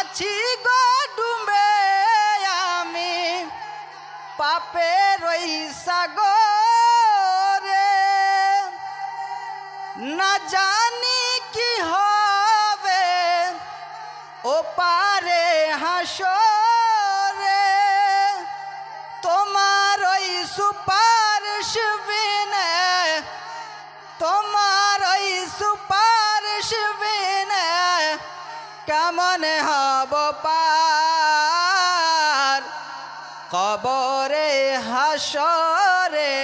আছি গো ডুবে আমি পাপের ওই সাগরে, না জানি কি হবে ও পারে হাসরে। তোমার ওই সুপারিশ বিনে, তোমার ওই সুপারিশ বিনে কেমন হব পার কবরে হাসরে,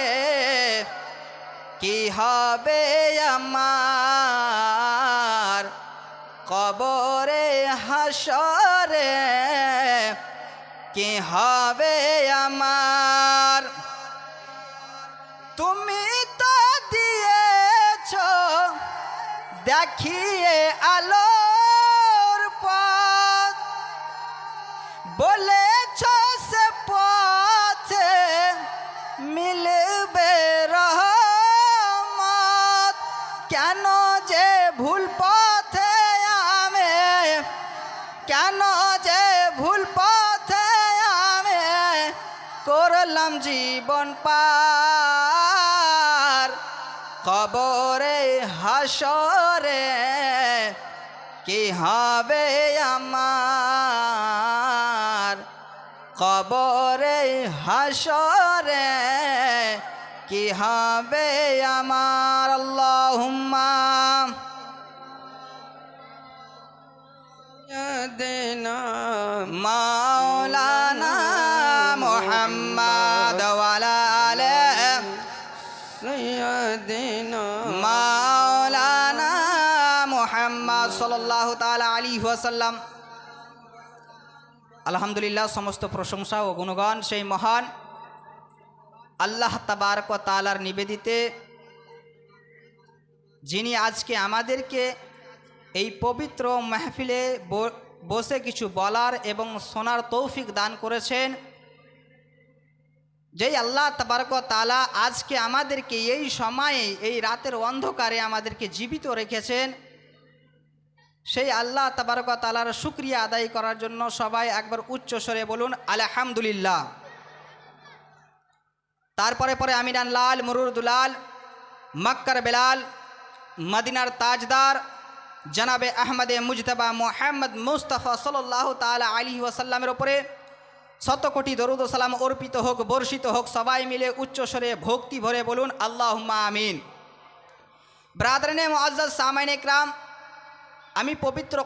কি হবে আমার কবরে হাসরে, কি হবে আমার। তুমি তো দিয়েছ দেখিয়ে আলোর পথ, বলেছ সে পথে মিলবে রহমত। কেন যে ভুল পথে আমি, কেন যে ভুল পথে আমি করলাম জীবন পার কবরে হাসরে, কি হবে আমার কবরে হাসরে, কি হবে আমার। আল্লাহুম্মা দেনা মাওলানা মুহাম্মদ ওয়ালা আলে সৈয়দিনা মাওলানা মুহাম্মদ সাল্লাল্লাহু তাআলা আলাইহি ওয়াসাল্লাম। আলহামদুলিল্লাহ, সমস্ত প্রশংসা ও গুণগান সেই মহান আল্লাহ তাবারক ওয়া তাআলার নিবেদিতে, যিনি আজকে আমাদেরকে এই পবিত্র মাহফিলে বসে কিছু বলার এবং শোনার তৌফিক দান করেছেন। যেই আল্লাহ তাবারক ওয়া তাআলা আজকে আমাদেরকে এই সময়ে, এই রাতের অন্ধকারে আমাদেরকে জীবিত রেখেছেন, সেই আল্লাহ তাবারক ওয়া তাআলার শুকরিয়া আদায় করার জন্য সবাই একবার উচ্চ স্বরে বলুন আলহামদুলিল্লাহ। তারপরে পরে আমিরান লাল, মুরুর দুলাল, মক্কার বেলাল, মদিনার তাজদার জনাবে আহমদে মুজতবা মোহাম্মদ মুস্তাফা সাল্লাল্লাহু তাআলা আলাইহি ওয়াসাল্লামের ওপরে শত কোটি দরুদ ও সালাম অর্পিত হোক, বর্ষিত হোক। সবাই মিলে উচ্চ স্বরে ভক্তি ভরে বলুন আল্লাহুম্মা আমিন। ব্রাদারানে মুআজ্জাজ সামাইনে ইকরাম, আমি পবিত্র